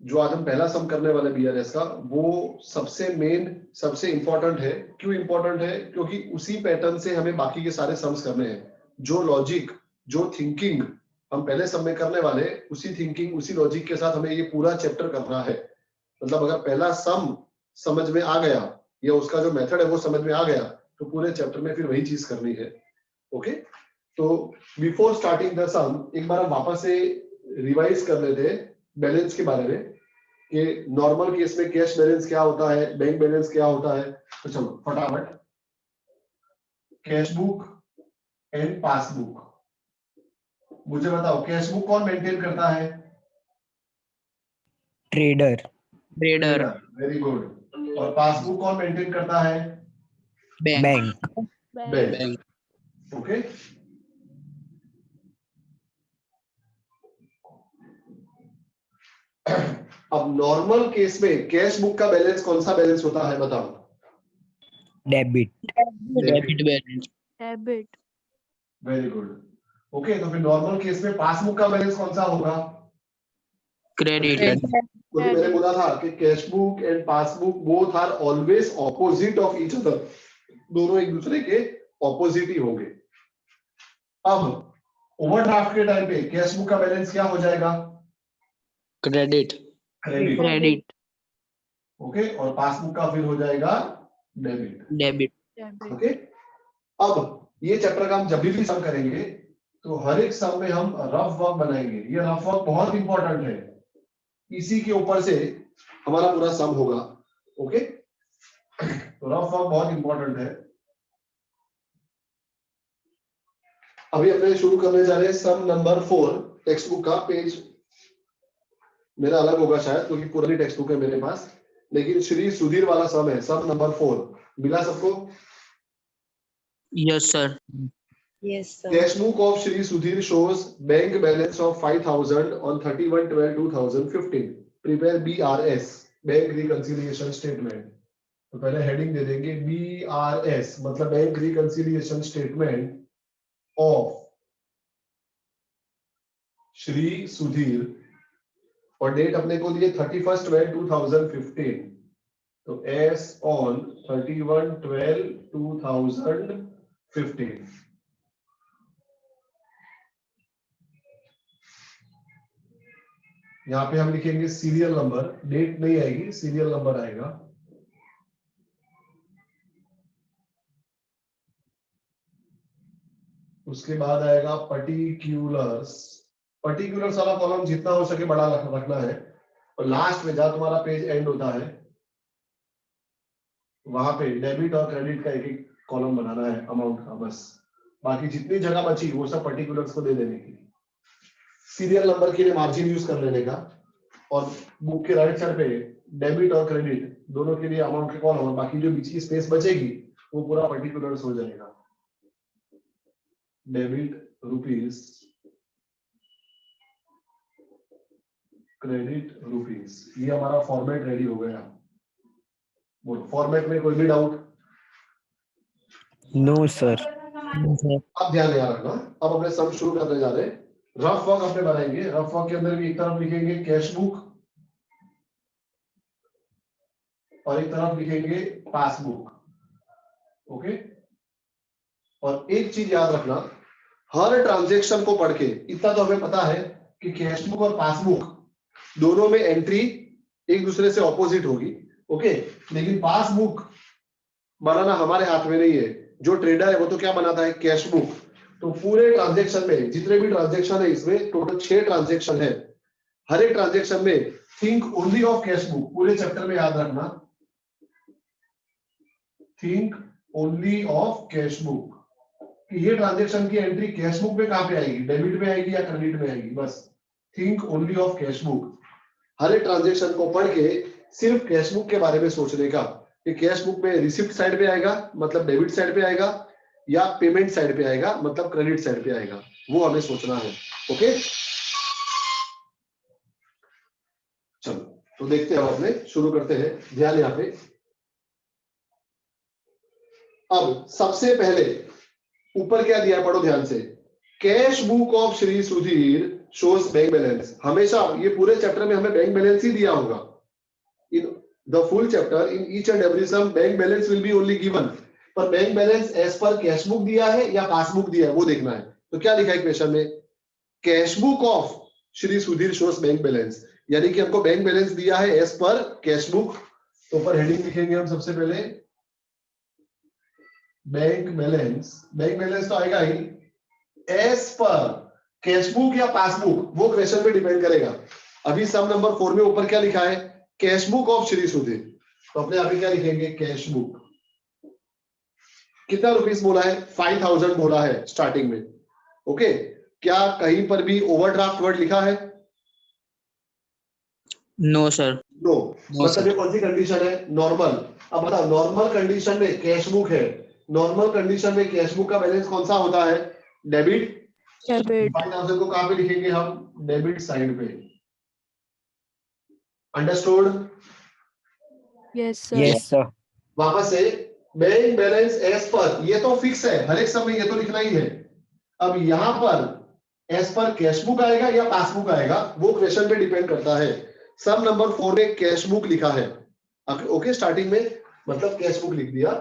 जो आज हम पहला सम करने वाले बीआरएस का, वो सबसे मेन, सबसे इंपॉर्टेंट है। क्यों इंपॉर्टेंट है? क्योंकि उसी पैटर्न से हमें बाकी के सारे सम्स करने हैं। जो लॉजिक, जो थिंकिंग हम पहले सम में करने वाले, उसी थिंकिंग, उसी लॉजिक के साथ हमें ये पूरा चैप्टर करना है। मतलब अगर पहला सम समझ में आ गया या उसका जो मेथड है वो समझ में आ गया, तो पूरे चैप्टर में फिर वही चीज करनी है। ओके, तो बिफोर स्टार्टिंग द सम एक बार हम वापस से रिवाइज कर लेते हैं बैलेंस के बारे में, कि नॉर्मल केस में कैश बैलेंस क्या होता है, बैंक बैलेंस क्या होता है। तो चलो फटाफट, कैश बुक एंड पासबुक। मुझे बताओ, कैश बुक कौन मेंटेन करता है? ट्रेडर। Very good. और पासबुक कौन मेंटेन करता है? बैंक। बैंक। ओके, अब नॉर्मल केस में कैश बुक का बैलेंस कौन सा बैलेंस होता है, बताओ? Debit. Debit. Very good. Okay, तो फिर नॉर्मल केस में पासबुक का बैलेंस कौन सा होगा? क्रेडिट। क्योंकि मैंने बोला था कि cash book and passbook both are always opposite of each other, दोनों एक दूसरे के ऑपोजिट ही होंगे। अब ओवरड्राफ्ट के टाइम पे कैश बुक का बैलेंस क्या हो जाएगा? क्रेडिट। क्रेडिट। ओके, और पासबुक का फिर हो जाएगा डेबिट। ओके, अब ये चैप्टर का हम जब भी सम करेंगे तो हर एक सम में हम रफ वर्क बनाएंगे। ये रफ वर्क बहुत इंपॉर्टेंट है, इसी के ऊपर से हमारा पूरा सम होगा। ओके, तो रफ वर्क बहुत इंपॉर्टेंट है। अभी अपने शुरू करने जा रहे हैं सम नंबर 4। टेक्स्ट बुक का पेज मेरा अलग होगा शायद, क्योंकि पुरानी टेक्स्ट बुक है मेरे पास, लेकिन श्री सुधीर वाला सम है, सम नंबर 4। मिला सबको? Yes sir. Yes sir. Cash book of Shri Sudhir shows bank balance of 5,000 on 31/12/2015. Prepare BRS, Bank Reconciliation Statement. तो पहले हेडिंग दे देंगे BRS, मतलब bank reconciliation statement of Shri Sudhir, और डेट अपने को दिए 31/12/2015। तो S on 31/12/2015। यहाँ पे हम लिखेंगे सीरियल नंबर, डेट नहीं आएगी, सीरियल नंबर आएगा। उसके बाद आएगा पर्टिकुलर्स। पर्टिकुलर्स वाला कॉलम जितना हो सके बड़ा रखना है, और लास्ट में जहां तुम्हारा पेज एंड होता है वहां पे डेबिट और क्रेडिट का एक एक कॉलम बनाना है अमाउंट का, बस। बाकी जितनी जगह बची वो सब पर्टिकुलर्स को दे देने की। सीरियल नंबर के लिए मार्जिन यूज कर लेने का, और बुक के राइट साइड पे डेबिट और क्रेडिट दोनों के लिए अमाउंट के कॉलम, और बाकी जो बीच की स्पेस बचेगी वो पूरा पर्टिकुलर्स हो जाएगा। डेबिट रुपीस, क्रेडिट रुपीस, ये हमारा फॉर्मेट रेडी हो गया। बोलो, फॉर्मेट में कोई भी डाउट? No sir. अब ध्यान यहाँ रखना, अब अपने सम शुरू करने जा रहे हैं। रफ वर्क अपने बनाएंगे। रफ वर्क के अंदर भी एक तरफ लिखेंगे कैश बुक और एक तरफ लिखेंगे पासबुक। ओके, और एक चीज याद रखना, हर ट्रांजैक्शन को पढ़ के इतना तो हमें पता है कि कैश बुक और पासबुक दोनों में एंट्री एक दूसरे से ऑपोजिट होगी। ओके, लेकिन पासबुक बनाना हमारे हाथ में नहीं है। जो ट्रेडर है वो तो क्या बनाता है? Cash book. तो पूरे ट्रांजैक्शन में जितने भी ट्रांजैक्शन है, इसमें टोटल 6 ट्रांजैक्शन है। हर एक ट्रांजैक्शन में think only of cash book. पूरे चैप्टर में याद रखना, think only of cash book. ये ट्रांजैक्शन की एंट्री कैश बुक में कहां पे आएगी? डेबिट में आएगी या क्रेडिट में आएगी? बस think only of cash book. हर एक ट्रांजैक्शन को पढ़ के सिर्फ कैश बुक के बारे में सोचने का, कि कैश बुक में रिसिप्ट साइड पे आएगा मतलब डेबिट साइड पे आएगा, या पेमेंट साइड पे आएगा मतलब क्रेडिट साइड पे आएगा, वो हमें सोचना है। ओके, चलो तो देखते हैं, अपने शुरू करते हैं। ध्यान यहाँ पे, अब सबसे पहले ऊपर क्या दिया है, पढ़ो ध्यान से। Cash book of Shri Sudhir shows bank balance. हमेशा ये पूरे चैप्टर में हमें बैंक बैलेंस ही दिया होगा। In the full chapter in each and every sum bank balance will be only given, पर bank balance as per cash book दिया है या पासबुक दिया है वो देखना है। तो क्या लिखा है क्वेश्चन में, cash book of Shri Sudhir shows bank balance, यानी कि हमको बैंक बैलेंस दिया है एज पर कैश बुक। तो ऊपर हेडिंग लिखेंगे हम सबसे पहले बैंक बैलेंस। बैंक बैलेंस तो आएगा ही एज पर कैश बुक या पासबुक, वो क्वेश्चन पे डिपेंड करेगा। अभी सम नंबर 4 में ऊपर क्या लिखा है, cash book of Shri Sudhir, तो अपने आप ही क्या लिखेंगे, कैश बुक। कितना रुपीस बोला है, 5000 बोला है स्टार्टिंग में। ओके, क्या कहीं पर भी ओवरड्राफ्ट वर्ड लिखा है? No sir. नो। No, मतलब ये sir. कौन सी कंडीशन है, नॉर्मल। अब बताओ, नॉर्मल कंडीशन में कैश बुक है, नॉर्मल कंडीशन में कैश बुक का बैलेंस कौन सा होता है, डेबिट। Debit. 5000 को कहां पे लिखेंगे हम, डेबिट साइड पे। Understood? Yes, sir. Yes, sir. वापस से बैंक बैलेंस एज पर, ये तो फिक्स है, हर एक समय ये तो लिखना ही है। अब यहां पर एज पर कैश बुक आएगा या पासबुक आएगा, वो क्वेश्चन पे डिपेंड करता है। सम नंबर 4 में कैश बुक लिखा है, ओके, स्टार्टिंग में मतलब कैश बुक लिख दिया,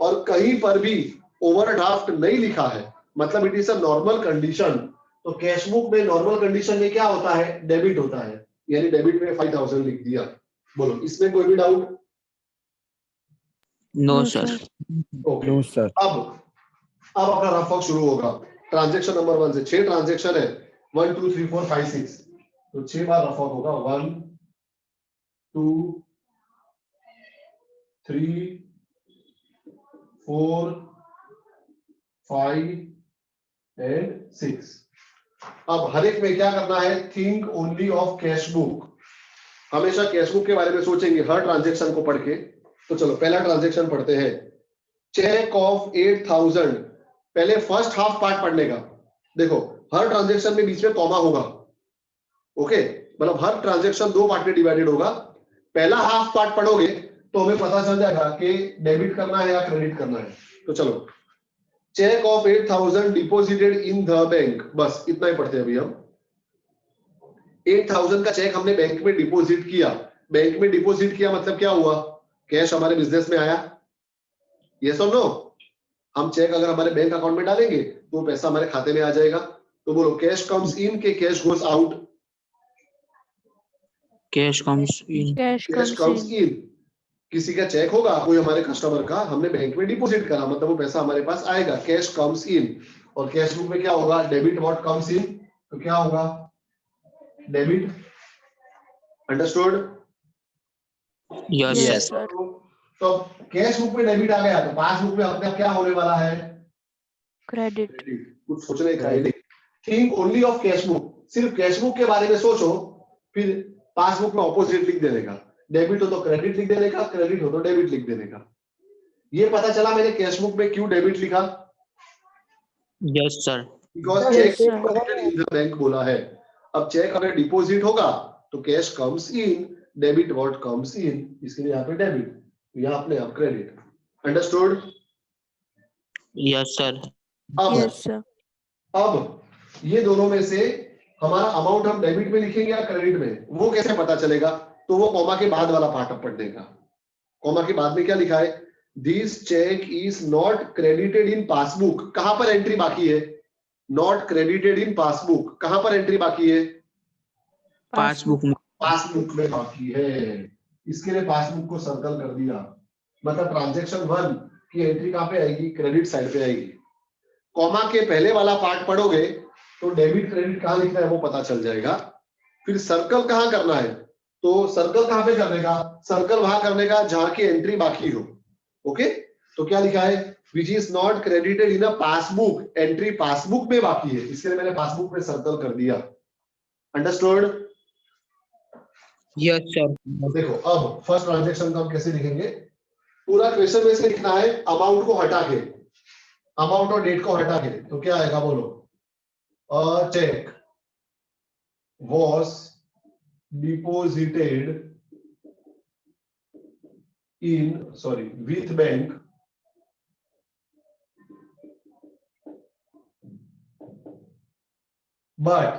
और कहीं पर भी ओवरड्राफ्ट नहीं लिखा है, मतलब it is a normal condition. तो कैश बुक में नॉर्मल कंडीशन में क्या होता है, डेबिट होता है, यानी डेबिट में 5000 लिख दिया। बोलो, इसमें कोई भी doubt? No No, sir. sir. Okay, No, sir. अब अपना रफ वर्क शुरू होगा। ट्रांजैक्शन नंबर 1 से 6 ट्रांजैक्शन है, 1 2 3 4 5 6, तो 6 बार रफ वर्क होगा, 1 2 3 4 5 एंड 6। अब हर एक में क्या करना है, think only of cash book. हमेशा कैश बुक के बारे में सोचेंगे हर ट्रांजैक्शन को पढ़ के। तो चलो पहला ट्रांजैक्शन पढ़ते हैं, चेक ऑफ 8000। पहले फर्स्ट हाफ पार्ट पढ़ने का। देखो, हर ट्रांजैक्शन में बीच में कॉमा होगा, ओके, मतलब हर ट्रांजैक्शन 2 पार्ट में डिवाइडेड होगा। पहला हाफ पार्ट पढ़ोगे तो हमें पता चल जाएगा कि डेबिट करना है या क्रेडिट करना है। तो चलो, cheque of 8000 deposited in the bank, बस इतना ही पढ़ते हैं अभी हम। 8000 का चेक हमने बैंक में डिपॉजिट किया। बैंक में डिपॉजिट किया मतलब क्या हुआ, कैश हमारे बिजनेस में आया, यस और नो? हम चेक अगर हमारे बैंक अकाउंट में डालेंगे तो पैसा हमारे खाते में आ जाएगा। तो बोलो, कैश कम्स इन के cash goes out? Cash comes in. Cash cash comes comes in. इन। किसी का चेक होगा, कोई हमारे कस्टमर का, हमने बैंक में डिपॉजिट करा, मतलब वो पैसा हमारे पास आएगा, कैश कम्स इन। और कैश बुक में क्या होगा, डेबिट व्हाट कम्स इन, तो क्या होगा, debit. Understood? Yes Yes, sir. sir. तो कैश बुक में डेबिट आ गया, तो पासबुक में अपने आप क्या होने वाला है, Credit. क्रेडिट। कुछ सोचने का ही नहीं। Think only of cash book, सिर्फ कैश बुक के बारे में सोचो, फिर पासबुक में ऑपोजिट लिख देने का, डेबिट हो तो क्रेडिट लिख देने का, क्रेडिट हो तो डेबिट लिख देने का। ये पता चला मैंने कैश बुक में क्यों डेबिट लिखा, yes sir. Because Yes, cheque sir. Deposited in the bank बोला है। अब चेक अगर डिपॉजिट होगा तो cash comes in, debit what comes in, इसके लिए यहाँ पे डेबिट, यहाँ अपने आप credit. Understood? Yes sir. Yes, अब sir. अब ये दोनों में से हमारा अमाउंट हम डेबिट में लिखेंगे या क्रेडिट में, वो कैसे पता चलेगा? तो वो कॉमा के बाद वाला पार्ट अब पढ़ने का। कॉमा के बाद में क्या लिखा है, this cheque is not credited in passbook. कहां पर एंट्री बाकी है, नॉट क्रेडिटेड इन पासबुक, कहां पर एंट्री बाकी है, पासबुक में। पासबुक में बाकी है। इसके लिए पासबुक को सर्कल कर दिया, मतलब ट्रांजैक्शन 1 की एंट्री कहां पे आएगी, क्रेडिट साइड पे आएगी। कॉमा के पहले वाला पार्ट पढ़ोगे तो डेबिट क्रेडिट कहां लिखना है वो पता चल जाएगा। फिर सर्कल कहां करना है, तो सर्कल कहां पे करने का, सर्कल वहां करने का जहां की एंट्री बाकी हो। ओके, तो क्या लिखा है, which is not credited in a passbook, entry passbook में बाकी है, इसके लिए मैंने पासबुक में सर्कल कर दिया। अंडरस्टूड? Yes sir. देखो, अब फर्स्ट ट्रांजैक्शन का हम कैसे लिखेंगे, पूरा क्वेश्चन में से लिखना है अमाउंट को हटा के, अमाउंट और डेट को हटा के, तो क्या आएगा बोलो, a check was deposited with bank but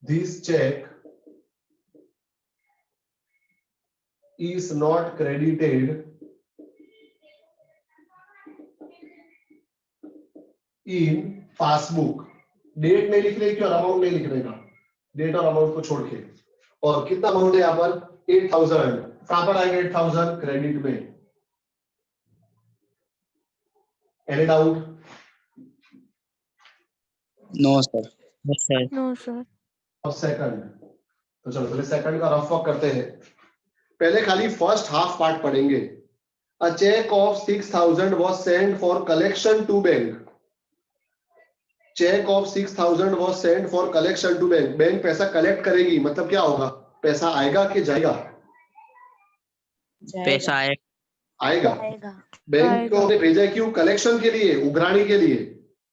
this check is not credited in passbook. Date नहीं लिख रहे क्यों, अमाउंट नहीं लिख रहेगा, डेट और अमाउंट को छोड़ के। और कितना अमाउंट है यहाँ पर 8000, कहां पर आएगा 8000 क्रेडिट में। Any doubt? No sir. Yes, sir. No, sir. और सेकंड, तो चलो पहले सेकंड का रफ वर्क करते हैं। पहले खाली फर्स्ट हाफ पार्ट पढ़ेंगे। A cheque of 6000 was send for collection to bank. Cheque of 6000 was send for collection to bank. Bank पैसा कलेक्ट करेगी, मतलब क्या होगा, पैसा आएगा कि जाएगा? पैसा आएगा। बैंक को हमने भेजा क्यों? कलेक्शन के लिए, उघराणी के लिए,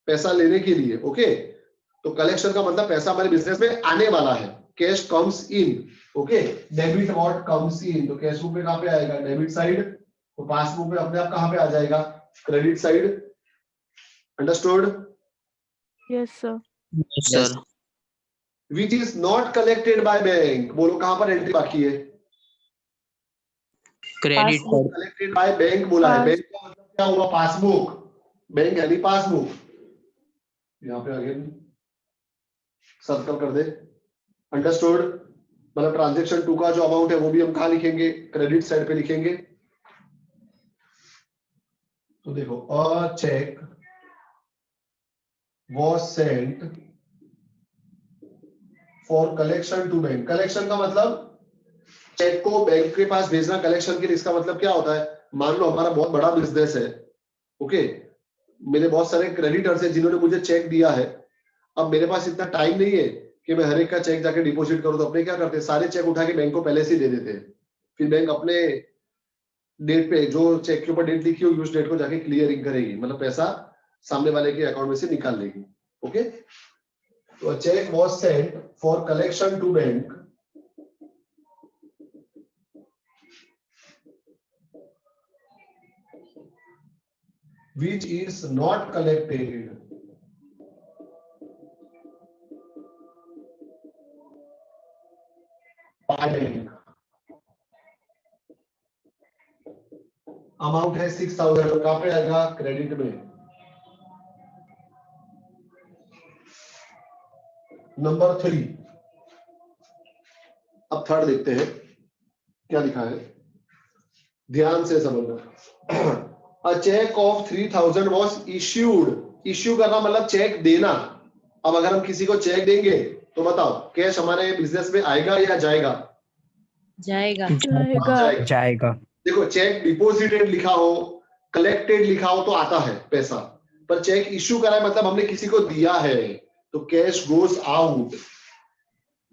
पैसा लेने के लिए। ओके, तो कलेक्शन का मतलब पैसा हमारे बिजनेस में आने वाला है। Cash comes in. Okay, debit what comes in, तो कैश बुक में कहां पे आएगा? Debit side. तो पासबुक में अपने आप कहां पे आ जाएगा? Credit side. Understood? Yes, sir. Yes, sir. Which is not collected by bank. बोलो कहां पर एंट्री बाकी है? Credit. कलेक्टेड बाय बैंक बोला है। पास- बैंक का मतलब क्या हुआ? पासबुक। बैंक यानी पासबुक। यहाँ पे अगेन सर्कल कर दे। अंडरस्टूड? मतलब ट्रांजेक्शन 2 का जो अमाउंट है वो भी हम कहां लिखेंगे? क्रेडिट साइड पे लिखेंगे। तो देखो, a cheque was sent for collection to bank. Collection का मतलब चेक को बैंक के पास भेजना कलेक्शन के लिए। इसका मतलब क्या होता है? मान लो हमारा बहुत बड़ा बिजनेस है। ओके, मेरे बहुत सारे क्रेडिटर्स हैं जिन्होंने मुझे चेक दिया है। अब मेरे पास इतना टाइम नहीं है कि मैं हर एक का चेक जाके डिपॉजिट करूं। तो अपने क्या करते हैं, सारे चेक उठा के बैंक को पहले से ही दे देते हैं। फिर बैंक अपने डेट पे, जो चेक के ऊपर डेट लिखी होगी, उस डेट को जाके क्लियरिंग करेगी, मतलब पैसा सामने वाले के अकाउंट में से निकाल लेगी। ओके, तो cheque was sent for collection to bank which is not collected by bank। Amount है 6000, कहां पे आएगा? क्रेडिट में। नंबर 3, अब थर्ड देखते हैं क्या लिखा है, ध्यान से समझना। A cheque of 3000 was issued. Issue करना मतलब चेक देना। अब अगर हम किसी को चेक देंगे तो बताओ, कैश हमारे बिजनेस में आएगा या जाएगा? जाएगा। जाएगा। जाएगा। देखो, चेक डिपोजिटेड लिखा हो, कलेक्टेड लिखा हो तो आता है पैसा, पर चेक इश्यू करा है मतलब हमने किसी को दिया है, तो कैश गोज आउट।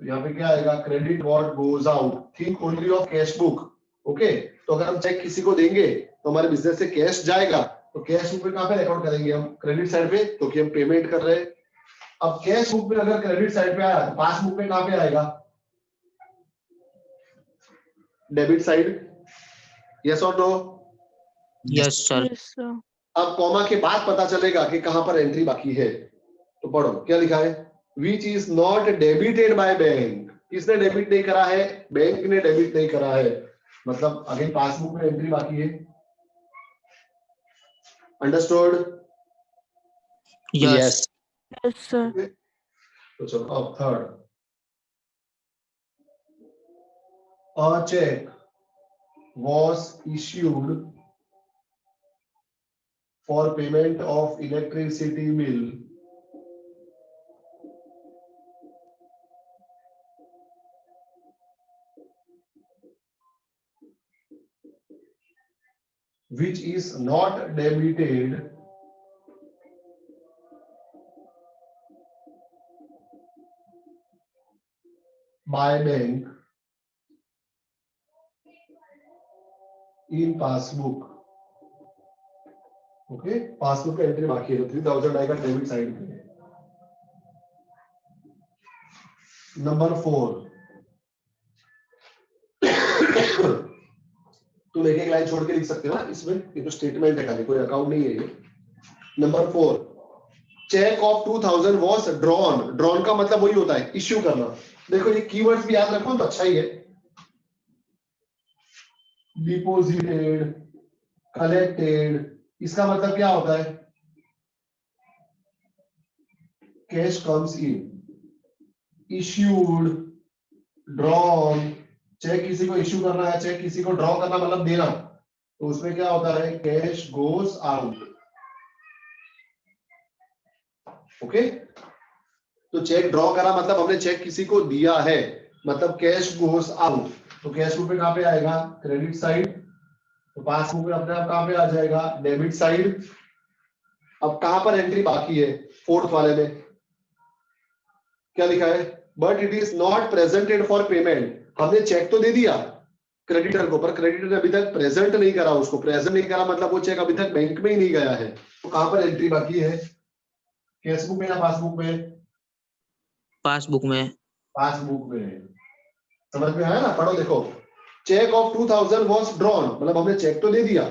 यहाँ पे क्या आएगा? Credit what goes out. Think only of cash book. Okay, तो अगर हम चेक किसी को देंगे तो हमारे बिजनेस से कैश जाएगा, तो कैश बुक में कहां पे रिकॉर्ड करेंगे हम? क्रेडिट साइड पे, क्योंकि हम पेमेंट कर रहे हैं। अब कैश बुक में अगर क्रेडिट साइड पे आया तो पासबुक में कहां पे आएगा? Debit side. यस और no? Yes, sir. Yes, sir. अब कॉमा के बाद पता चलेगा कि कहां पर एंट्री बाकी है। तो पढ़ो क्या लिखा है? Which is not debited by bank. किसने डेबिट नहीं करा है? बैंक ने डेबिट नहीं करा है, मतलब अगेन पासबुक में एंट्री बाकी है। अंडरस्टूड? Yes. Yes, sir. तो चलो अब third, a cheque was issued for payment of electricity bill which is not debited by bank in passbook। Okay, passbook पे एंट्री बाकी है, तो 3000 आएगा डेबिट साइड पे। नंबर 4, तुम एक एक लाइन छोड़ के लिख सकते हो ना इसमें, ये तो स्टेटमेंट है खाली, कोई अकाउंट नहीं है ये। Number 4, cheque of 2000 was drawn. Drawn का मतलब वही होता है इश्यू करना। देखो ये कीवर्ड्स भी याद रखो तो अच्छा ही है। डिपोजिटेड, कलेक्टेड, इसका मतलब क्या होता है? Cash comes in, issued, drawn. Cheque किसी को इश्यू करना है, चेक किसी को ड्रॉ करना मतलब देना, तो उसमें क्या होता है? Cash goes out. ओके, तो चेक ड्रॉ करा मतलब हमने चेक किसी को दिया है, मतलब कैश गोस आउट। तो कैश बुक पे कहां पे आएगा? Credit side. तो पासबुक में अपने आप कहां पे आ जाएगा? Debit side. अब कहां पर एंट्री बाकी है? फोर्थ वाले में क्या लिखा है? But it is not presented for payment. हमने चेक तो दे दिया क्रेडिटर को, पर क्रेडिटर ने अभी तक प्रेजेंट नहीं करा उसको। प्रेजेंट नहीं करा मतलब वो चेक अभी तक बैंक में ही नहीं गया है। तो कहां पर एंट्री बाकी है? कैश बुक में या पासबुक में? पासबुक में। पासबुक में। समझ में आया ना? पढ़ो देखो, चेक ऑफ 2000 वॉज ड्रॉन, मतलब हमने चेक तो दे दिया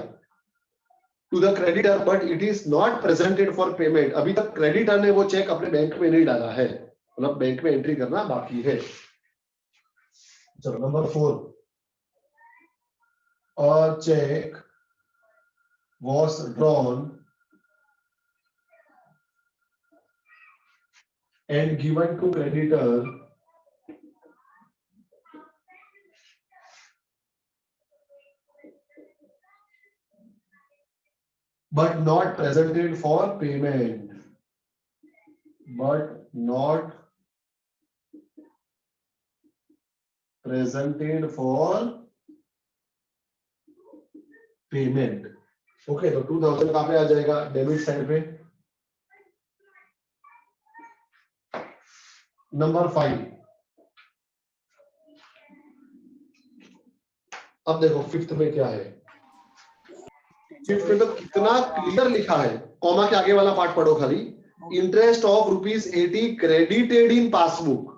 to the creditor but it is not presented for payment. अभी तक क्रेडिटर ने वो चेक अपने बैंक में नहीं डाला है, मतलब बैंक में एंट्री करना बाकी है। चलो नंबर 4, और cheque was drawn and given to creditor but not presented for payment, but not presented for payment। Okay, तो 2000 कहां पे आ जाएगा? डेबिट साइड पे। नंबर 5, अब देखो फिफ्थ में क्या है। फिफ्थ में तो कितना क्लियर लिखा है, कॉमा के आगे वाला पार्ट पढ़ो खाली। Interest of ₹80 credited in passbook.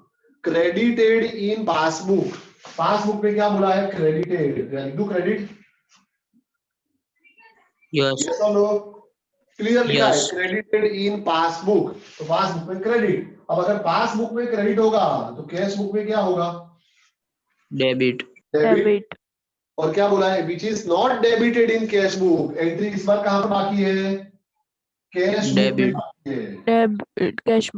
Credited in passbook, passbook में क्या बोला है? क्रेडिटेड। लिख दूं क्रेडिट? यस। यस और नो? क्लियर लिखा है यस। क्रेडिटेड इन पासबुक, तो पासबुक में क्रेडिट। अब अगर पासबुक में क्रेडिट होगा तो कैश बुक में क्या होगा? डेबिट। डेबिट। डेबिट। और क्या बोला है? Which is not debited in cash book. Entry इस बार कहां पर बाकी है? कैश बुक में डेबिट। बाकी है, डेबिट कैश।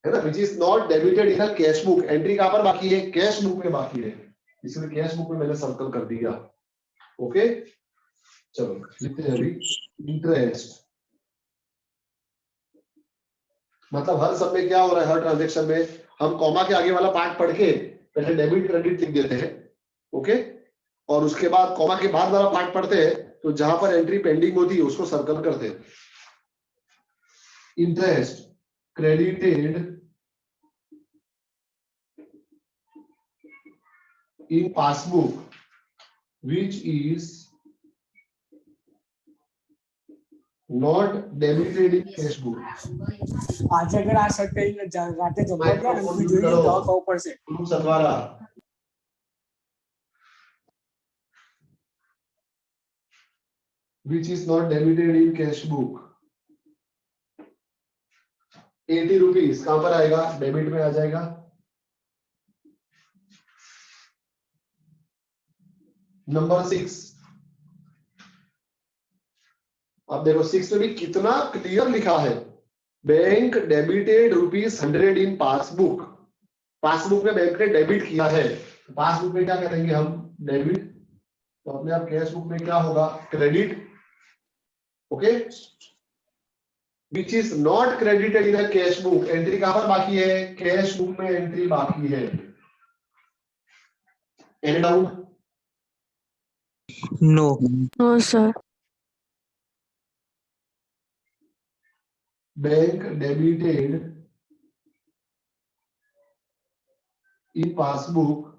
है ना? विच is not debited in a cash book. Entry कहां पर बाकी है? कैश बुक में बाकी है, इसलिए कैश बुक में मैंने सर्कल कर दिया। ओके, चलो लिखते हैं अभी। इंटरेस्ट, मतलब हर सब में क्या हो रहा है? हर ट्रांजेक्शन में हम कॉमा के आगे वाला पार्ट पढ़ के पहले डेबिट क्रेडिट लिख देते हैं। ओके, और उसके बाद कॉमा के बाद वाला पार्ट पढ़ते हैं, तो जहां पर एंट्री पेंडिंग होती है उसको सर्कल करते हैं। Interest credited in passbook which is not debited in cash book। आज अगर आ सकते हैं रातें जमवा क्या माइक्रोफोन हमको यूज જોઈએ करो। दवा का ऊपर से ग्रुप सतवारा, which is not debited in cash book। 80 rupees कहां पर आएगा? डेबिट में आ जाएगा। नंबर 6, अब देखो 6 में भी कितना क्लियर लिखा है। Bank debited ₹100 in passbook. Passbook में बैंक ने डेबिट किया है, पासबुक में क्या करेंगे हम? डेबिट। तो अपने आप कैश बुक में क्या होगा? Credit. Okay, which is not credited in cash book. Entry कहां पर बाकी है? कैश बुक में एंट्री बाकी है। Any doubt? No. No sir. Bank debited in passbook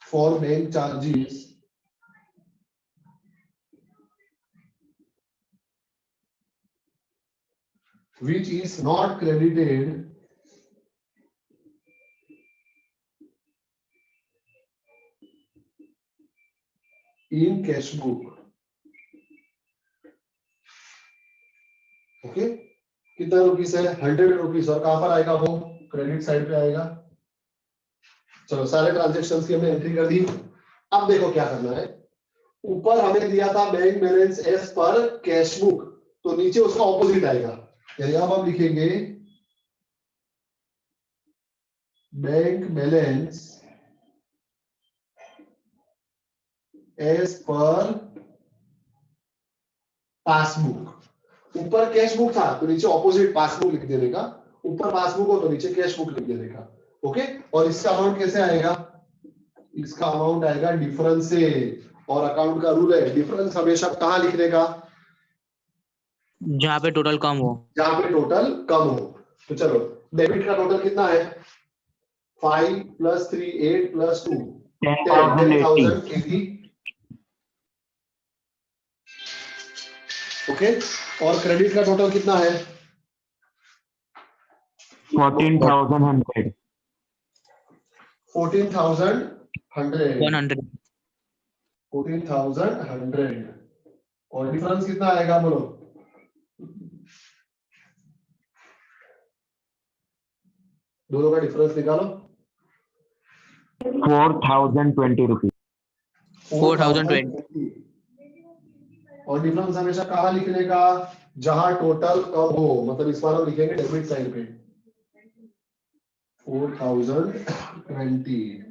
for bank charges which is not credited in cash book। Okay, कितना rupees है? 100 rupees. और कहां पर आएगा वो? क्रेडिट साइड पे आएगा। चलो सारे ट्रांजेक्शंस की हमने एंट्री कर दी। अब देखो क्या करना है। ऊपर हमें दिया था bank balance as per cash book, तो नीचे उसका ऑपोजिट आएगा। यानी अब हम लिखेंगे bank balance as per passbook. ऊपर कैश बुक था तो नीचे ऑपोजिट पासबुक लिख देने का, ऊपर पासबुक हो तो नीचे कैश बुक लिख देने का। ओके, और इसका अमाउंट कैसे आएगा? इसका अमाउंट आएगा डिफरेंस से। और अकाउंट का रूल है डिफरेंस हमेशा कहां लिखने का? जहाँ पे टोटल कम हो। जहां पे टोटल कम हो। तो चलो डेबिट का टोटल कितना है? 5 + 3 8 + 2 10,080। ओके, और क्रेडिट का टोटल कितना है? 14,100 14,100 100 14,100। और डिफरेंस कितना आएगा बोलो? दोनों का डिफरेंस निकालो। 4,020 रुपीज। 4,020। और डिफरेंस हमेशा कहां लिखने का? जहां टोटल कम हो। मतलब इस बार हम लिखेंगे डेबिट साइड पे 4,020।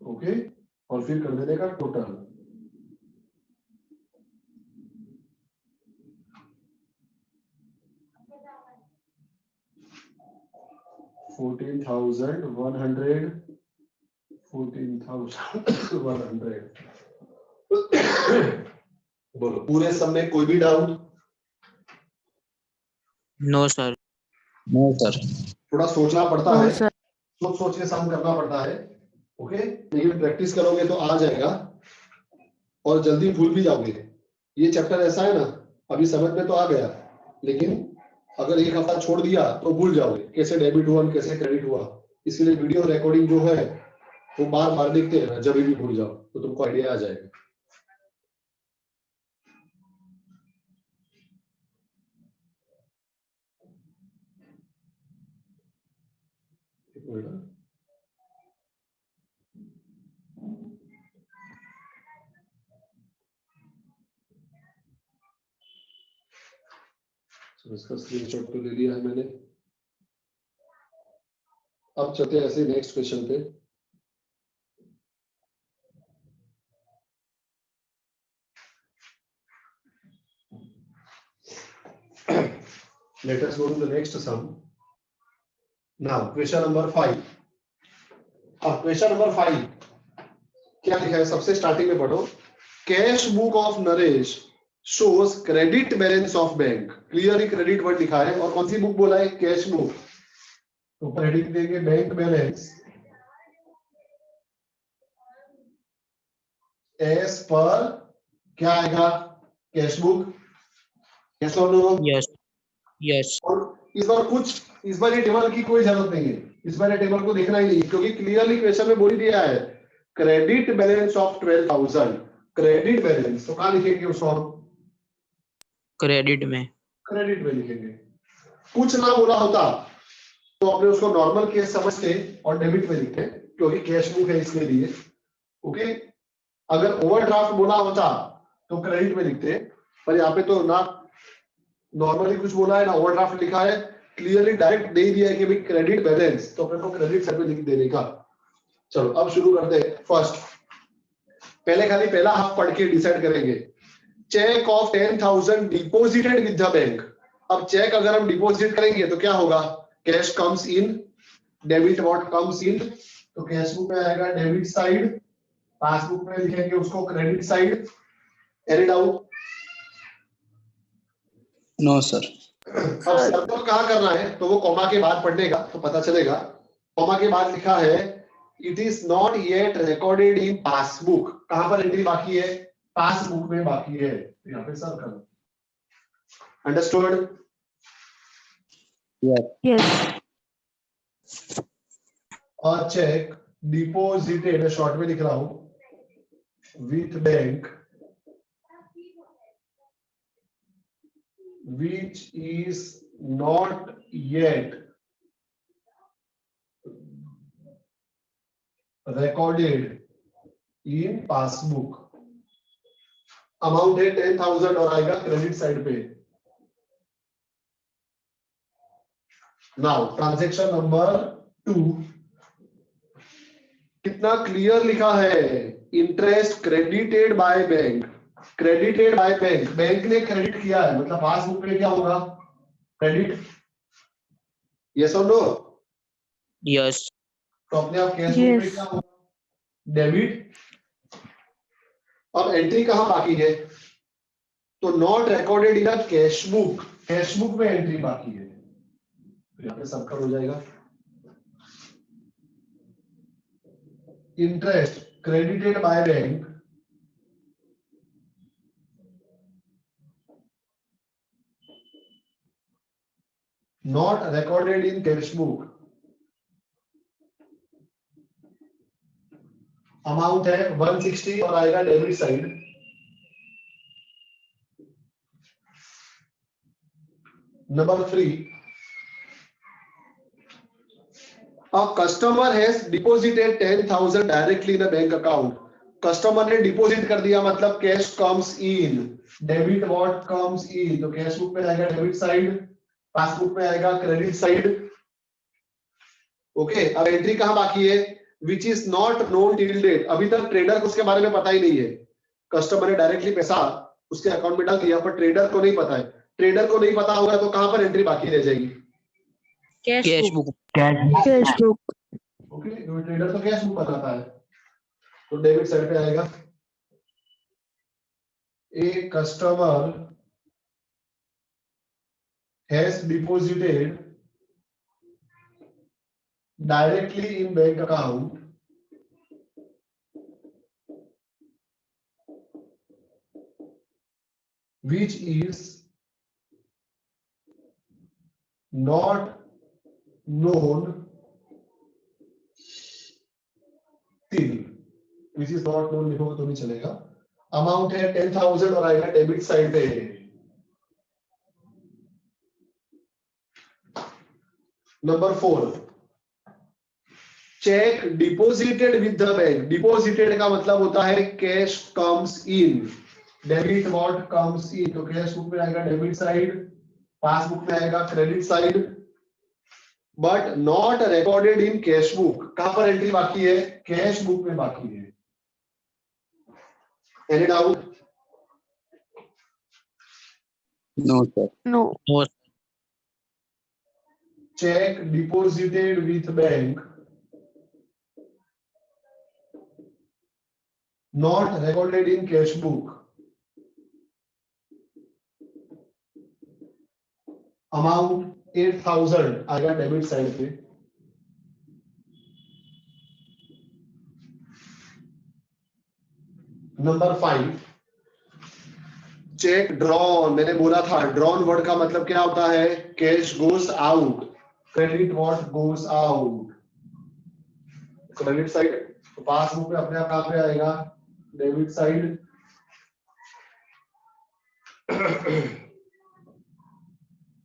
ओके, और फिर कर देने का टोटल। $14,100 14,100। बोलो पूरे सब में कोई भी doubt? No sir. No sir. थोड़ा सोचना पड़ता नो है, सर। सोच सोच के सम करना पड़ता है। ओके, लेकिन प्रैक्टिस करोगे तो आ जाएगा और जल्दी भूल भी जाओगे। ये चैप्टर ऐसा है ना, अभी समझ में तो आ गया, लेकिन अगर एक हफ्ता छोड़ दिया तो भूल जाओगे कैसे डेबिट हुआ कैसे क्रेडिट हुआ। इसलिए वीडियो रिकॉर्डिंग जो है वो बार बार देखते रहना, जब भी भूल जाओ तो तुमको आइडिया आ जाएगा। इसका स्क्रीनशॉट तो ले लिया है मैंने। अब चलते हैं ऐसे नेक्स्ट क्वेश्चन पे। Let us go to the next sum. Now, question number 5. अब क्वेश्चन नंबर 5 क्या लिखा है? सबसे स्टार्टिंग में पढ़ो। Cash book of Naresh shows credit balance of bank. Clearly credit word लिखा है, और कौन सी बुक बोला है? Cash book. तो क्रेडिट देंगे बैंक बैलेंस एज पर क्या आएगा? Cash book. यस और नो? Yes yes. और इस बार ये टेबल की कोई जरूरत नहीं है, इस बार ये टेबल को देखना ही नहीं, क्योंकि क्लियरली क्वेश्चन में बोल ही दिया है credit balance of 12,000। Credit balance तो कहां लिखेंगे उसको? क्रेडिट में। क्रेडिट में लिखेंगे। कुछ ना बोला होता तो अपने उसको नॉर्मल केस समझते और डेबिट में लिखते, क्योंकि कैश बुक है इसके लिए। ओके, अगर ओवरड्राफ्ट बोला होता तो क्रेडिट में लिखते, पर यहाँ पे तो ना नॉर्मली कुछ बोला है ना ओवरड्राफ्ट लिखा है, क्लियरली डायरेक्ट दे दिया है कि भाई क्रेडिट बैलेंस, तो अपने को क्रेडिट साइड पे लिख देने का। चलो अब शुरू करते हैं। फर्स्ट पहले खाली पहला हाफ पढ़ के डिसाइड करेंगे। Cheque of 10,000 deposited with the bank. अब चेक अगर हम डिपॉजिट करेंगे तो क्या होगा? Cash comes in, debit what comes in, तो कैश बुक में आएगा डेबिट साइड, पासबुक में लिखेंगे उसको credit side. Any doubt? No sir. अब सर्कल कहां करना है तो वो कॉमा के बाद पढ़ने का तो पता चलेगा। कॉमा के बाद लिखा है it is not yet recorded in passbook. कहां पर एंट्री बाकी है? पासबुक में बाकी है, यहाँ पे सर्कल। अंडरस्टूड? यस। और चेक डिपॉजिटेड शॉर्ट में लिख रहा हूं with bank which is not yet recorded in passbook. Amount है 10,000 और आएगा क्रेडिट साइड पे। नाउ ट्रांजैक्शन नंबर 2, कितना क्लियर लिखा है, interest credited by bank. Credited by bank, bank ने क्रेडिट किया है, मतलब पासबुक में क्या होगा, क्रेडिट। यस और नो? Yes. तो अपने आप कैश बुक में Yes. क्या होगा, डेबिट। अब एंट्री कहां बाकी है, तो not recorded in cash book, cash book में एंट्री बाकी है, तो यहाँ पे सबका हो जाएगा। Interest credited by bank not recorded in cash book, amount है 160 और आएगा debit side. Number 3, a customer has deposited 10,000 directly in a bank account। Customer ने डिपॉजिट कर दिया, मतलब cash comes in, debit what comes in, तो cash book में आएगा डेबिट साइड, पासबुक में आएगा क्रेडिट साइड। ओके, अब एंट्री कहां बाकी है, which is not known till date, अभी तक ट्रेडर को उसके बारे में पता ही नहीं है। कस्टमर ने डायरेक्टली पैसा उसके अकाउंट में डाल दिया, पर ट्रेडर को नहीं पता है। ट्रेडर को नहीं पता होगा तो कहां पर एंट्री बाकी रह जाएगी, Cash book. Cash book. Okay, trader तो कैश बुक बताता है, तो डेबिट साइड पे आएगा। A customer has deposited directly in bank account which is not known till, which is not known लिखोगे तो भी चलेगा। अमाउंट है 10,000 और आएगा डेबिट साइड पे। Number 4, check deposited with the bank. Deposited का मतलब होता है cash comes in, debit what comes in, तो कैश बुक में आएगा डेबिट साइड, पासबुक में आएगा credit side, but not recorded in cash book. कहां पर एंट्री बाकी है, कैश बुक में बाकी है। Any doubt? No, sir. No. No. Check deposited with bank not recorded in cash book, amount 8,000 आएगा डेबिट साइड पे। Number 5, check drawn. मैंने बोला था ड्रॉन वर्ड का मतलब क्या होता है, cash goes out, credit what goes out, credit side, तो पासबुक में अपने आप कहां पे आएगा, डेबिट साइड।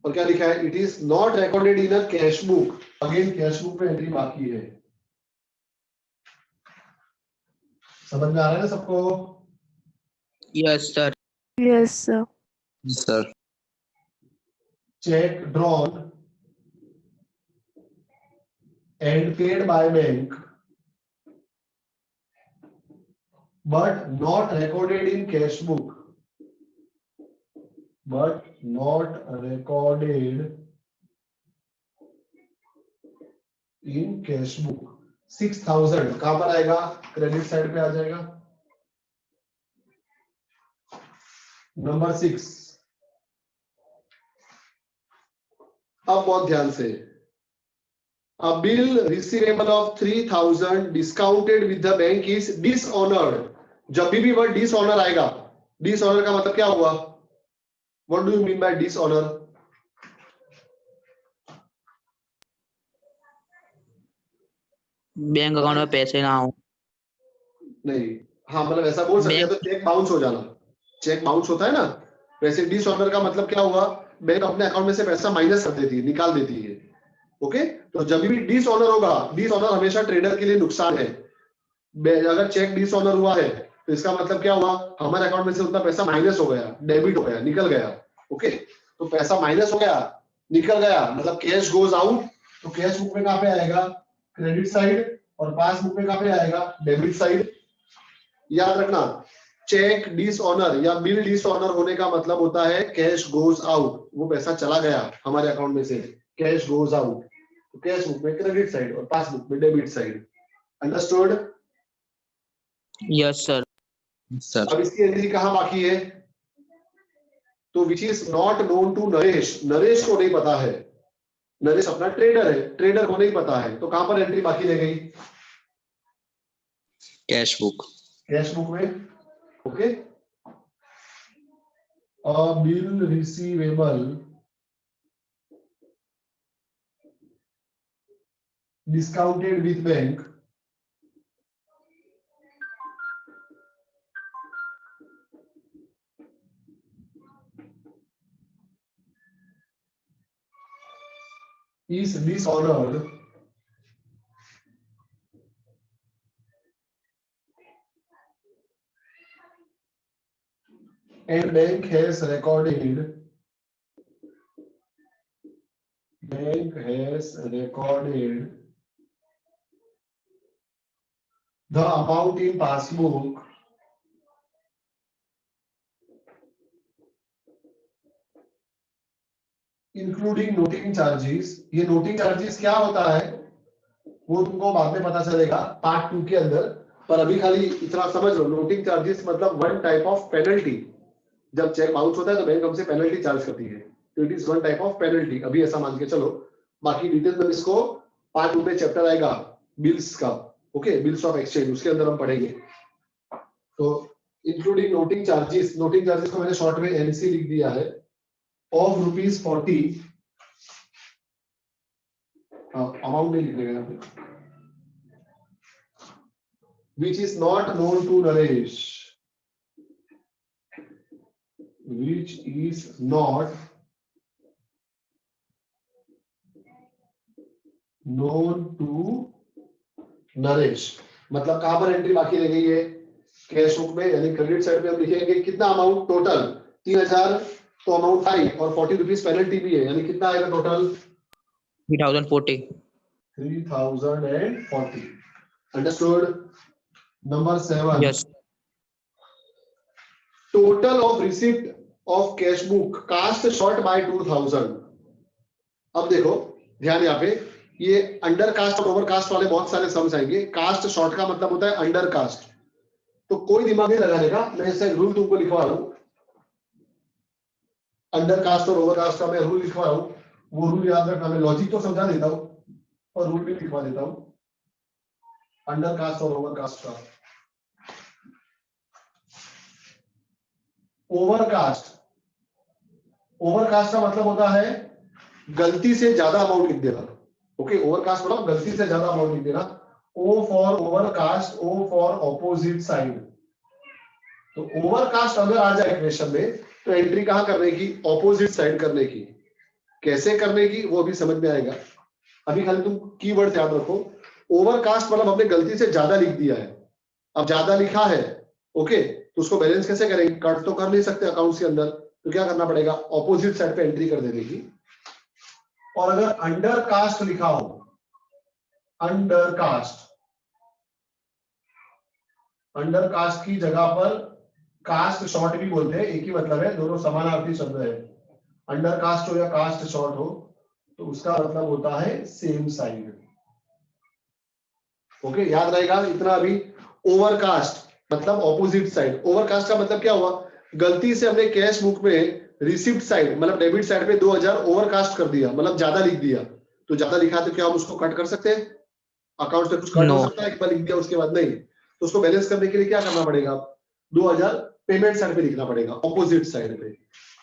और क्या लिखा है, it is not recorded in a cash book, again cash book में एंट्री बाकी है। समझ में आ रहा है ना सबको? Yes, sir. Yes, sir. Sir. Check drawn and paid by bank but not recorded in cash book, but not recorded in cash book। 6,000 कहां पर आएगा, क्रेडिट साइड पे आ जाएगा। नंबर 6, अब बहुत ध्यान से, a bill receivable of 3,000 discounted with the bank is dishonored। जब भी वर्ड डिसऑनर आएगा, डिसऑनर का मतलब क्या हुआ, what do you mean by dishonour? Bank account में पैसे ना हो। नहीं, हाँ मतलब ऐसा बोल सकते हैं, तो चेक बाउंस हो जाना, चेक बाउंस होता है ना, वैसे डिसऑनर का मतलब क्या हुआ, बैंक अपने अकाउंट में से पैसा माइनस कर देती है, निकाल देती है। ओके, तो जब भी डिसऑनर होगा, डिसऑनर हमेशा ट्रेडर के लिए नुकसान है। अगर चेक डिसऑनर हुआ है तो इसका मतलब क्या हुआ, हमारे अकाउंट में से उतना पैसा माइनस हो गया, डेबिट हो गया, निकल गया। ओके, तो पैसा माइनस हो गया, निकल गया, मतलब कैश गोज आउट। तो कैश बुक में कहां पे आएगा, क्रेडिट साइड, और पासबुक में कहां पे आएगा, डेबिट साइड। याद रखना, चेक डिसऑनर या बिल डिसऑनर होने का मतलब होता है कैश गोज आउट, वो पैसा चला गया हमारे अकाउंट में से, कैश गोज आउट। तो कैश बुक में क्रेडिट साइड और पासबुक में debit side. Understood? Yes sir. Sir अब इसकी एंट्री कहां बाकी है, तो which is not known to Naresh. Naresh को नहीं पता है, नरेश अपना ट्रेडर है, ट्रेडर को नहीं पता है, तो कहां पर एंट्री बाकी रह गई, कैश बुक। कैश बुक में। Okay, a bill receivable discounted with bank is dishonored and bank has recorded the amount in passbook including noting charges. ये नोटिंग चार्जेस क्या होता है वो तुमको बाद में पता चलेगा पार्ट 2 के अंदर, पर अभी खाली इतना समझ लो, नोटिंग चार्जेस मतलब वन टाइप ऑफ पेनल्टी। जब चेक बाउंस होता है तो बैंक हमसे पेनल्टी चार्ज करती है, तो it is one type of penalty, अभी ऐसा मान के चलो। बाकी डिटेल में इसको पार्ट 2 में चैप्टर आएगा बिल्स का, ओके, बिल्स ऑफ एक्सचेंज, उसके अंदर हम पढ़ेंगे। तो including noting charges, noting charges को मैंने शॉर्ट में एनसी लिख दिया है, ऑफ ₹40। अमाउंट नहीं लिखेगा यहाँ पे, which is not known to Naresh, which is not known to Naresh. मतलब कहां पर एंट्री बाकी रह गई है, कैश बुक में, यानी क्रेडिट साइड पे हम लिखेंगे कितना अमाउंट, टोटल 3000, तो अमाउंट 5 और ₹40 पेनल्टी भी है, यानी कितना आएगा total 3040। 3040। Understood? Number 7, yes. Total of receipt of cash book cast short by 2000। अब देखो ध्यान, यहाँ पे ये अंडर कास्ट और ओवर कास्ट वाले बहुत सारे सम्स आएंगे। कास्ट शॉर्ट का मतलब होता है अंडर कास्ट, तो कोई दिमाग नहीं लगाने का, मैं ऐसे रूल तुमको लिखवा रहा हूं, अंडर कास्ट और ओवर कास्ट का मैं रूल लिखवा रहा हूं, वो रूल याद रखना। मैं लॉजिक तो समझा देता हूं और रूल भी लिखवा देता हूं, अंडर कास्ट और ओवर कास्ट का। ओवरकास्ट, ओवरकास्ट का मतलब होता है गलती से ज्यादा अमाउंट लिख देना। ओके, ओवरकास्ट मतलब गलती से ज्यादा अमाउंट लिख देना। O for overcast, O for opposite side. तो ओवरकास्ट अगर आ जाए इक्वेशन में तो एंट्री कहां करने की, ऑपोजिट साइड करने की। कैसे करने की वो अभी समझ में आएगा, अभी खाली तुम कीवर्ड याद रखो। ओवरकास्ट मतलब हमने गलती से ज्यादा लिख दिया है, अब ज्यादा लिखा है, ओके, तो उसको बैलेंस कैसे करेंगे, कट तो कर नहीं सकते अकाउंट्स के अंदर, तो क्या करना पड़ेगा, ऑपोजिट साइड पे एंट्री कर देने की। और अगर अंडर कास्ट लिखा हो, अंडर कास्ट, अंडर कास्ट की जगह पर कास्ट शॉर्ट भी बोलते हैं, एक ही मतलब है, दोनों समानार्थी शब्द है। अंडर कास्ट हो या कास्ट शॉर्ट हो तो उसका मतलब होता है सेम साइड। ओके, याद रहेगा इतना अभी। ओवरकास्ट मतलब ऑपोजिट साइड। ओवरकास्ट का मतलब क्या हुआ, गलती से हमने कैश बुक में रिसिप्ट साइड मतलब डेबिट साइड पे 2000 ओवरकास्ट कर दिया, मतलब ज्यादा लिख दिया। तो ज्यादा लिखा तो क्या हम उसको कट कर सकते हैं, अकाउंट में कुछ कट हो सकता है, एक बार लिख दिया उसके बाद नहीं, तो उसको बैलेंस करने के लिए क्या करना पड़ेगा, 2000 पेमेंट साइड पे लिखना पड़ेगा, ऑपोजिट साइड पे।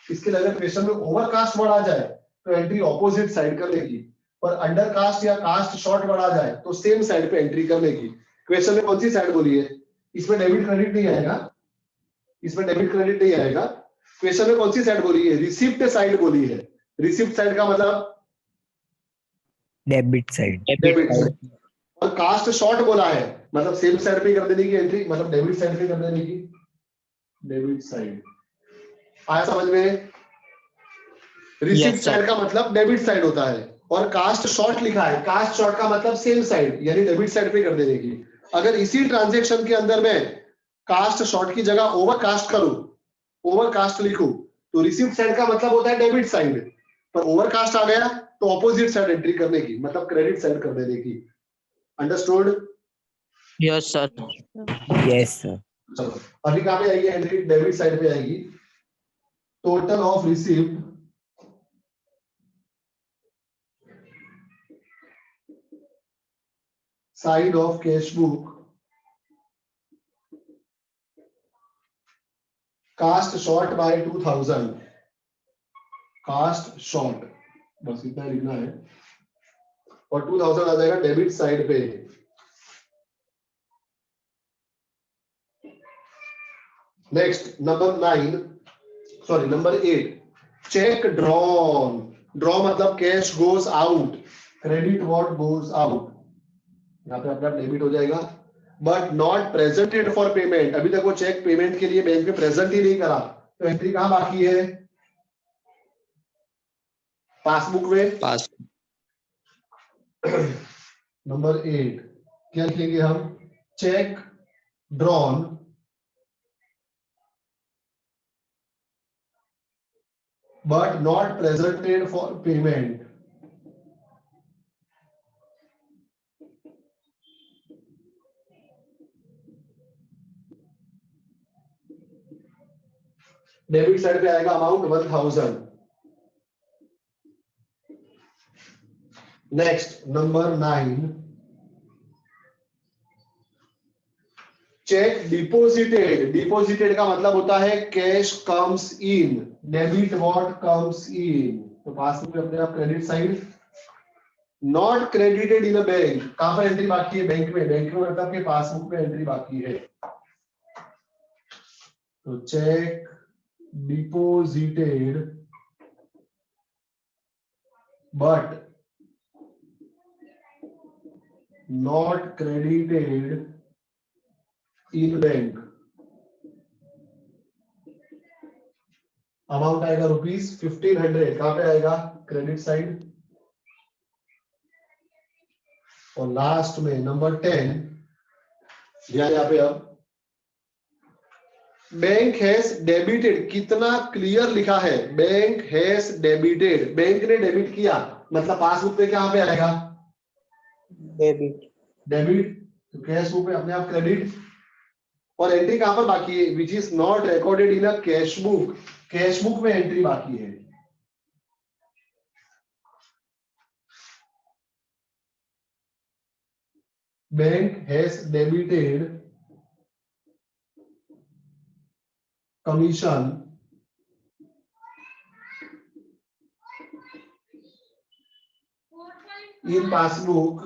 इसके लिए अगर क्वेश्चन में ओवरकास्ट वर्ड आ जाए तो एंट्री ऑपोजिट साइड करने की, पर अंडर कास्ट या कास्ट शॉर्ट वर्ड आ जाए तो सेम साइड पे एंट्री करने की। क्वेश्चन में कौन सी साइड बोली है, इसमें डेबिट क्रेडिट नहीं आएगा, इसमें डेबिट क्रेडिट नहीं आएगा, क्वेश्चन में कौन सी साइड बोली है? रिसिप्ट साइड बोली है। रिसिप्ट साइड का मतलब डेबिट साइड। Debit side. और कास्ट शॉर्ट बोला है, मतलब सेम साइड पे कर देने की एंट्री, मतलब डेबिट साइड पे कर देने की। डेबिट साइड आया समझ में? Receipt Yes, sir. साइड का मतलब डेबिट साइड होता है, और कास्ट शॉर्ट लिखा है, कास्ट शॉर्ट का मतलब सेम साइड, यानी डेबिट साइड पे कर देने की। अगर इसी ट्रांजैक्शन के अंदर में कास्ट शॉर्ट की जगह ओवर कास्ट करूं, ओवर कास्ट लिखूं, तो रिसिप्ट साइड का मतलब होता है डेबिट साइड, पर ओवर कास्ट आ गया तो ऑपोजिट साइड एंट्री करने की, मतलब क्रेडिट साइड कर देने की। Understood? Yes, sir. Yes sir. चलो अभी कहां पे आएगी एंट्री? डेबिट साइड पे आएगी। Total of receipt side of cash book cast short by 2000, cast short, बस इतना ही लिखना है, और 2000 आ जाएगा डेबिट साइड पे। Next number 8, cheque drawn. Draw मतलब cash goes out, credit what goes out, यहाँ पे अपना डेबिट हो जाएगा। But not presented for payment, अभी तक वो चेक पेमेंट के लिए बैंक में प्रेजेंट ही नहीं करा, तो एंट्री कहां बाकी है? पासबुक में। पास नंबर 8 क्या लिखेंगे हम? Check drawn but not presented for payment, debit side पे आएगा amount 1000। Next number 9, check deposited. Deposited का मतलब होता है cash comes in, debit what comes in, तो पासबुक में अपने आप credit side. Not credited in a bank, कहां पर एंट्री बाकी है? बैंक में। बैंक में मतलब कि पासबुक में एंट्री बाकी है, तो check deposited but not credited in bank, amount आएगा ₹1500, कहां पे आएगा? Credit side. और लास्ट में नंबर 10, ध्यान यहाँ पे, अब बैंक हैज डेबिटेड, कितना क्लियर लिखा है? बैंक हैज डेबिटेड, बैंक ने डेबिट किया, मतलब पासबुक पे कहां पे आएगा? Debit. डेबिट, तो कैश बुक पे अपने आप क्रेडिट। और एंट्री कहां पर बाकी है? Which is not recorded in a cash book, cash book में एंट्री बाकी है। Bank has debited commission in passbook,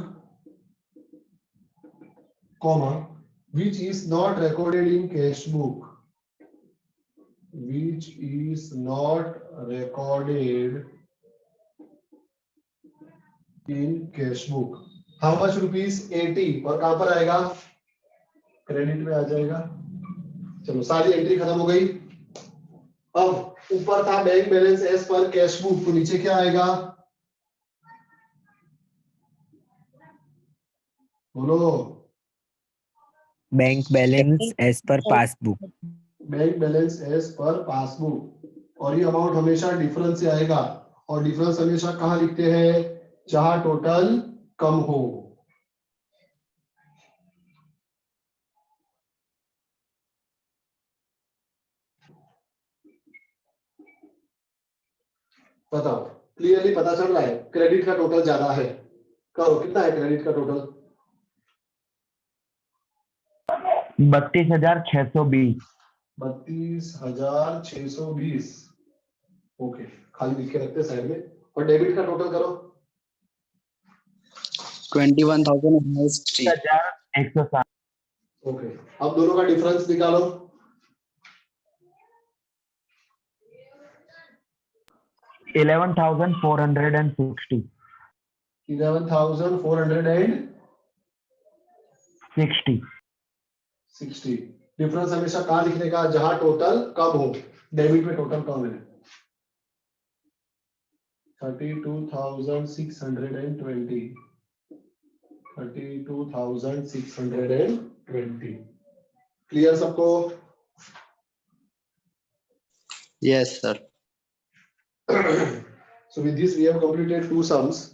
comma, which is not recorded in cash book, which is not recorded in cash book. How much rupees? 80, और कहां पर आएगा? Credit में आ जाएगा। चलो सारी एंट्री खत्म हो गई। अब ऊपर था bank balance as per cash book, तो नीचे क्या आएगा? बोलो। Bank balance as per passbook. Bank balance as per passbook, और ये अमाउंट हमेशा डिफरेंस से आएगा, और डिफरेंस हमेशा कहां लिखते हैं? जहां टोटल कम हो। बताओ, क्लियरली पता चल रहा है? क्रेडिट का टोटल ज्यादा है, करो कितना है क्रेडिट का टोटल? 32,620। 32,620। ओके, खाली लिख के रखते साइड में। और डेबिट का टोटल करो। 21,160। 1,160। ओके, अब दोनों का डिफरेंस निकालो। 11,460. 11,460. डिफरेंस हमेशा कहाँ लिखने का, जहां टोटल कम हो। डेबिट में टोटल कम है 32,620. 32,620. क्लियर सबको? Yes, sir. So with this we have completed two sums.